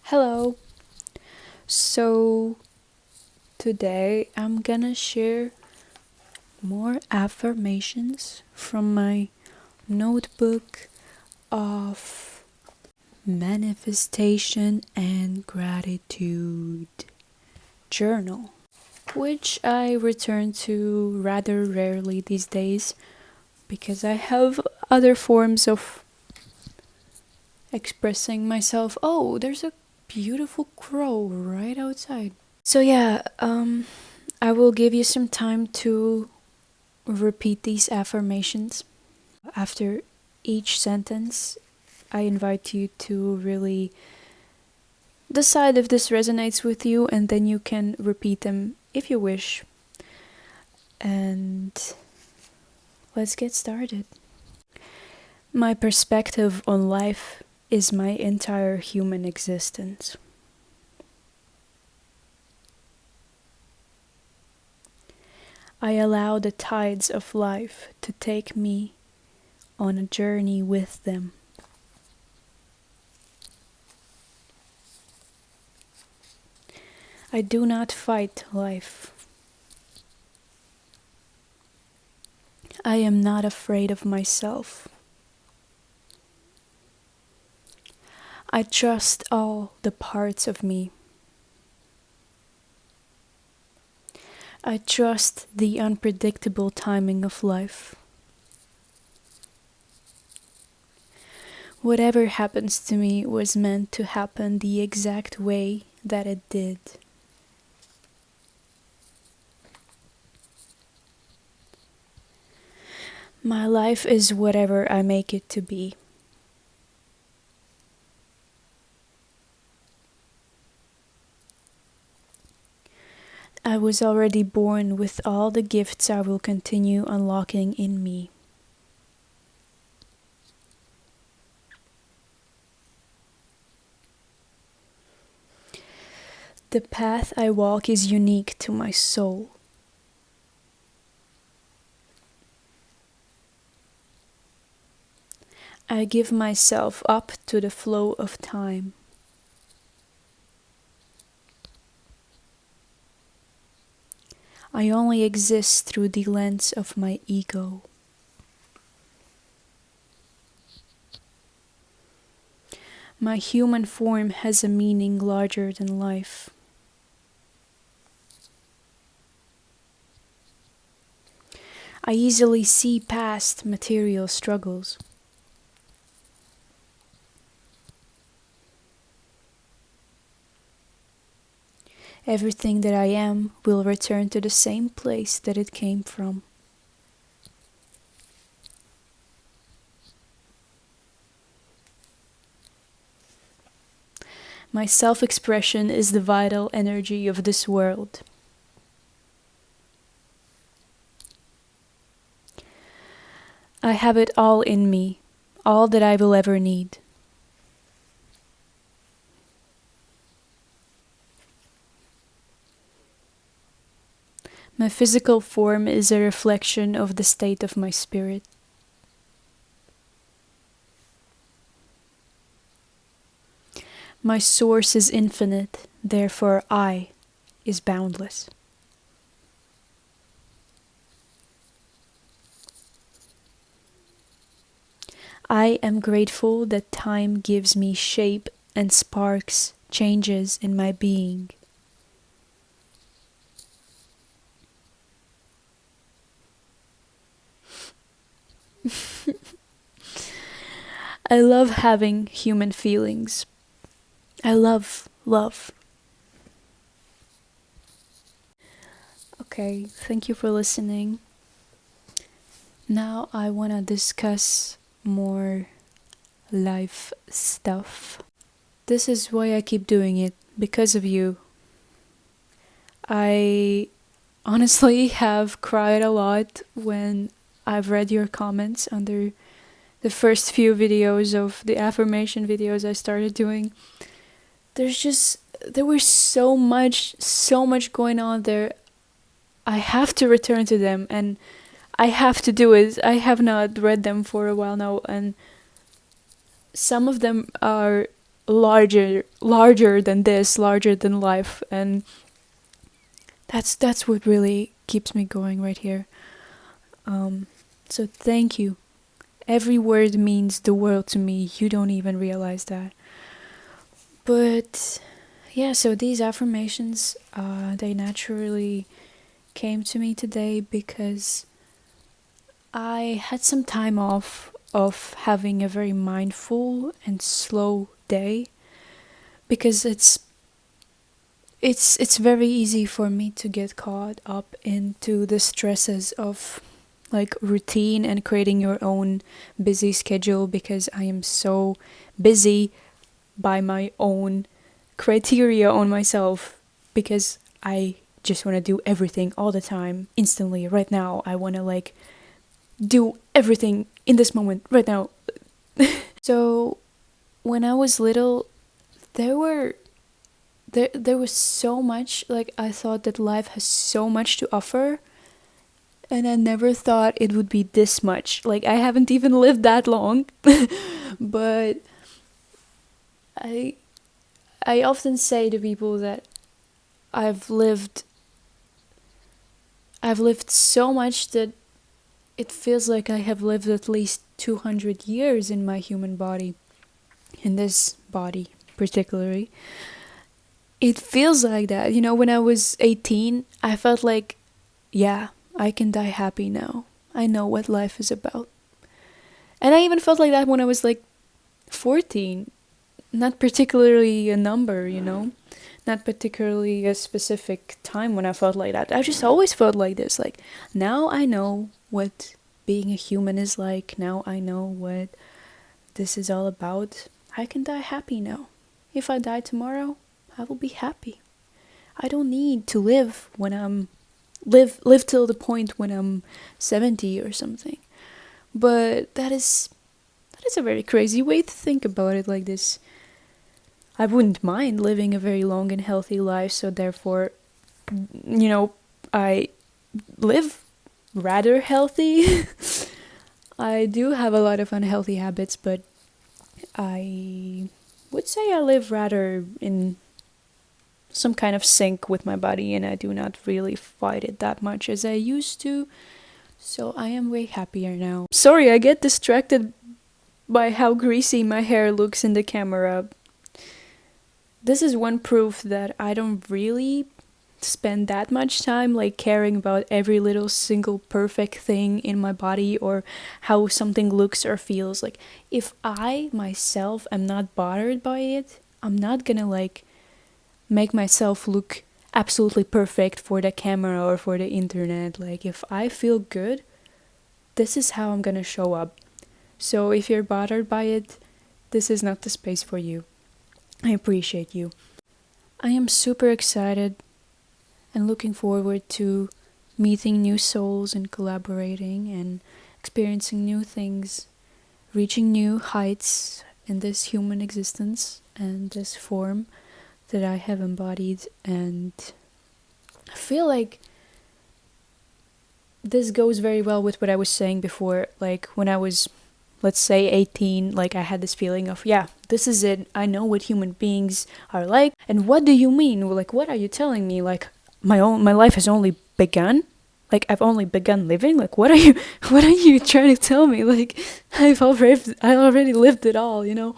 Hello. So today I'm gonna share more affirmations from my notebook of manifestation and gratitude journal, which I return to rather rarely these days because I have other forms of expressing myself. Oh, there's a beautiful crow right outside. So yeah, I will give you some time to repeat these affirmations. After each sentence, I invite you to really decide if this resonates with you, and then you can repeat them if you wish. And let's get started. My perspective on life is my entire human existence. I allow the tides of life to take me on a journey with them. I do not fight life. I am not afraid of myself. I trust all the parts of me. I trust the unpredictable timing of life. Whatever happens to me was meant to happen the exact way that it did. My life is whatever I make it to be. I was already born with all the gifts I will continue unlocking in me. The path I walk is unique to my soul. I give myself up to the flow of time. I only exist through the lens of my ego. My human form has a meaning larger than life. I easily see past material struggles. Everything that I am will return to the same place that it came from. My self-expression is the vital energy of this world. I have it all in me, all that I will ever need. My physical form is a reflection of the state of my spirit. My source is infinite, therefore I is boundless. I am grateful that time gives me shape and sparks changes in my being. I love having human feelings. I love love. Okay, thank you for listening. Now I want to discuss more life stuff. This is why I keep doing it, because of you. I honestly have cried a lot when I've read your comments under the first few videos of the affirmation videos I started doing. There was so much going on there. I have to return to them and I have to do it. I have not read them for a while now, and some of them are larger than this, larger than life. And that's what really keeps me going right here. So thank you. Every word means the world to me. You don't even realize that. But yeah, so these affirmations, they naturally came to me today because I had some time off of having a very mindful and slow day, because it's very easy for me to get caught up into the stresses of like routine and creating your own busy schedule, because I am so busy by my own criteria on myself, because I just want to do everything all the time instantly right now. I want to like do everything in this moment right now. So when I was little, there was so much, like I thought that life has so much to offer, and I never thought it would be this much. Like I haven't even lived that long. But I often say to people that I've lived so much that it feels like I have lived at least 200 years in my human body, in this body particularly. It feels like that. You know, when I was 18, I felt like, yeah, I can die happy now. I know what life is about. And I even felt like that when I was like 14. Not particularly a number, you know? Not particularly a specific time when I felt like that. I just always felt like this. Like, now I know what being a human is like. Now I know what this is all about. I can die happy now. If I die tomorrow, I will be happy. I don't need to live when I'm live till the point when I'm 70 or something. But that is a very crazy way to think about it like this. I wouldn't mind living a very long and healthy life, so therefore, you know, I live rather healthy. I do have a lot of unhealthy habits, but I would say I live rather in some kind of sync with my body, and I do not really fight it that much as I used to. So I am way happier now. Sorry, I get distracted by how greasy my hair looks in the camera. This is one proof that I don't really spend that much time like caring about every little single perfect thing in my body or how something looks or feels. Like, if I myself am not bothered by it, I'm not gonna like make myself look absolutely perfect for the camera or for the internet. Like, if I feel good, this is how I'm gonna show up. So if you're bothered by it, this is not the space for you. I appreciate you. I am super excited and looking forward to meeting new souls and collaborating and experiencing new things, reaching new heights in this human existence and this form that I have embodied. And I feel like this goes very well with what I was saying before. Like, when I was, let's say, 18, like, I had this feeling of, yeah, this is it. I know what human beings are like. And what do you mean? Like, what are you telling me? Like, my life has only begun? Like, I've only begun living? Like, what are you trying to tell me? Like, I already lived it all, you know?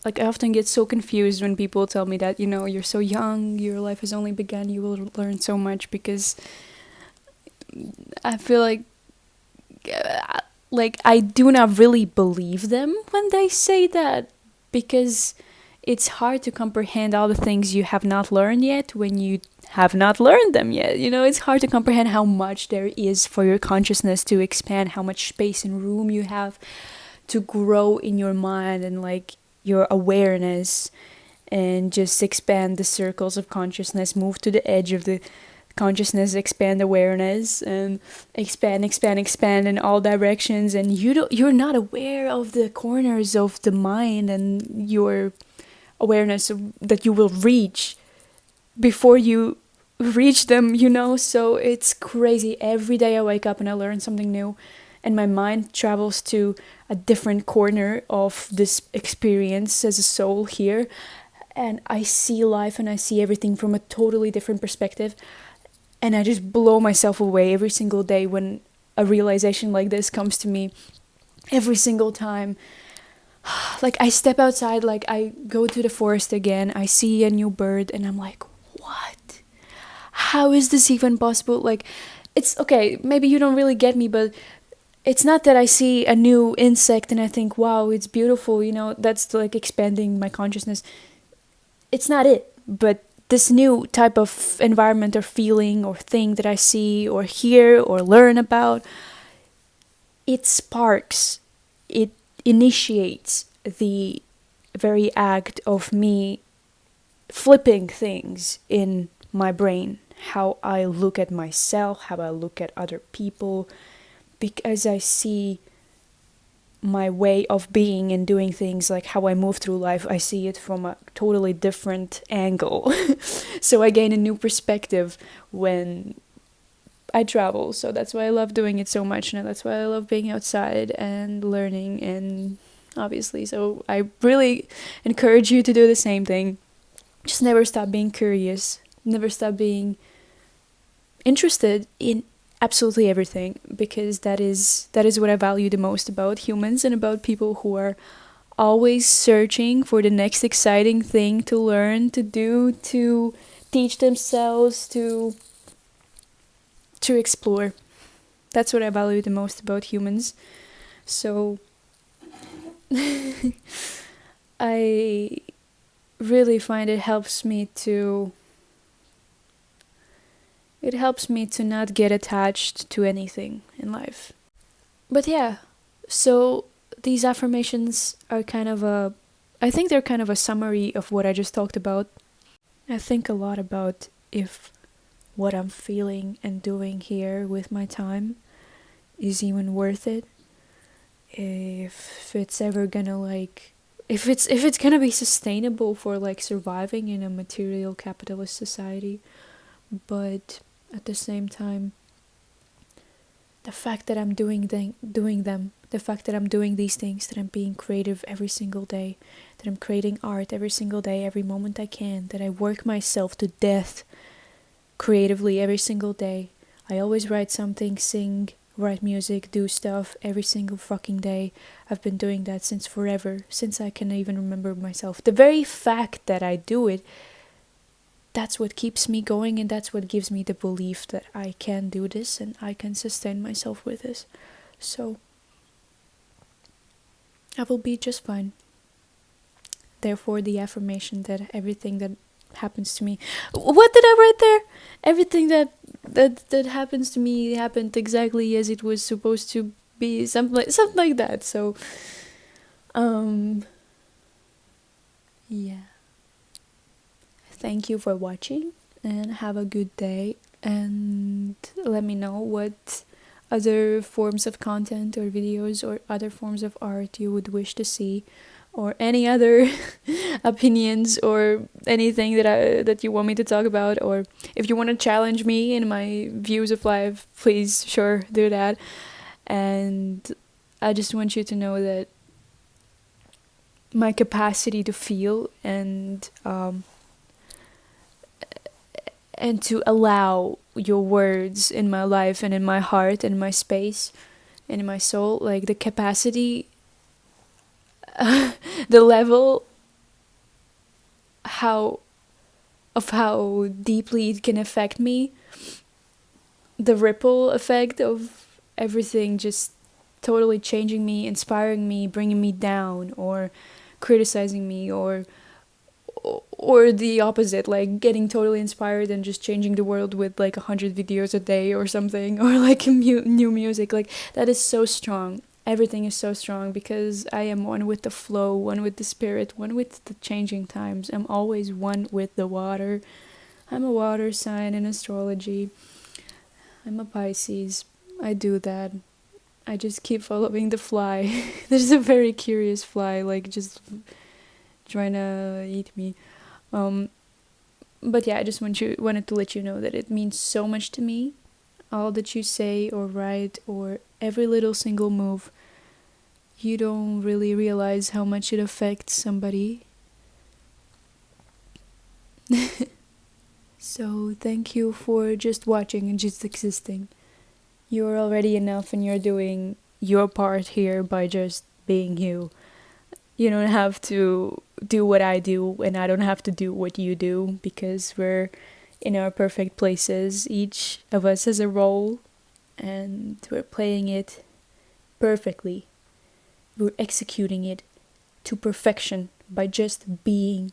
Like, I often get so confused when people tell me that, you know, you're so young, your life has only begun, you will learn so much, because I feel like I do not really believe them when they say that, because it's hard to comprehend all the things you have not learned yet when you have not learned them yet. You know, it's hard to comprehend how much there is for your consciousness to expand, how much space and room you have to grow in your mind and like your awareness, and just expand the circles of consciousness, move to the edge of the consciousness, expand awareness, and expand in all directions. And you're not aware of the corners of the mind and your awareness that you will reach before you reach them, you know. So it's crazy. Every day I wake up and I learn something new, and my mind travels to a different corner of this experience as a soul here, and I see life and I see everything from a totally different perspective, and I just blow myself away every single day when a realization like this comes to me. Every single time, like I step outside, like I go to the forest again, I see a new bird, and I'm like, what? How is this even possible? Like, it's okay, maybe you don't really get me, but it's not that I see a new insect and I think, wow, it's beautiful, that's like expanding my consciousness. It's not it, but this new type of environment or feeling or thing that I see or hear or learn about, it sparks, it initiates the very act of me flipping things in my brain, how I look at myself, how I look at other people, because I see my way of being and doing things, like how I move through life, I see it from a totally different angle. So I gain a new perspective when I travel. So that's why I love doing it so much, and that's why I love being outside and learning, and obviously, so I really encourage you to do the same thing. Just never stop being curious, never stop being interested in absolutely everything, because that is what I value the most about humans and about people who are always searching for the next exciting thing to learn, to do, to teach themselves, to explore. That's what I value the most about humans. So I really find it helps me to not get attached to anything in life. But yeah, so these affirmations are I think they're kind of a summary of what I just talked about. I think a lot about if what I'm feeling and doing here with my time is even worth it. If it's ever gonna if it's gonna be sustainable for surviving in a material capitalist society. But at the same time, the fact that I'm doing them, the fact that I'm doing these things, that I'm being creative every single day, that I'm creating art every single day, every moment I can, that I work myself to death creatively every single day. I always write something, sing, write music, do stuff every single fucking day. I've been doing that since forever, since I can even remember myself. The very fact that I do it, that's what keeps me going, and that's what gives me the belief that I can do this and I can sustain myself with this. So I will be just fine. Therefore, the affirmation that everything that happens to me, what did I write there? Everything that happens to me happened exactly as it was supposed to be, something like that. So yeah, thank you for watching and have a good day, and let me know what other forms of content or videos or other forms of art you would wish to see, or any other opinions or anything that you want me to talk about, or if you want to challenge me in my views of life, please sure do that. And I just want you to know that my capacity to feel and to allow your words in my life and in my heart and in my space and in my soul, the capacity, the level, how deeply it can affect me, the ripple effect of everything just totally changing me, inspiring me, bringing me down, or criticizing me, or the opposite, getting totally inspired and just changing the world with 100 videos a day or something, or new music. That is so strong. Everything is so strong because I am one with the flow, one with the spirit, one with the changing times. I'm always one with the water. I'm a water sign in astrology. I'm a Pisces. I do that. I just keep following the fly. There's a very curious fly, just trying to eat me. But yeah, I just wanted to let you know that it means so much to me. All that you say or write or every little single move, you don't really realize how much it affects somebody. So thank you for just watching and just existing. You're already enough and you're doing your part here by just being you. You don't have to do what I do, and I don't have to do what you do, because we're in our perfect places. Each of us has a role, and we're playing it perfectly. We're executing it to perfection by just being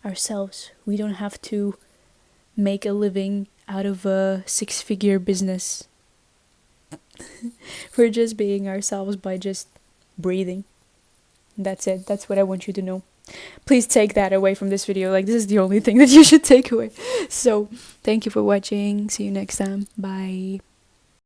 ourselves. We don't have to make a living out of a 6-figure business. We're just being ourselves by just breathing. That's it. That's what I want you to know. Please take that away from this video. Like, this is the only thing that you should take away. So, thank you for watching. See you next time. Bye.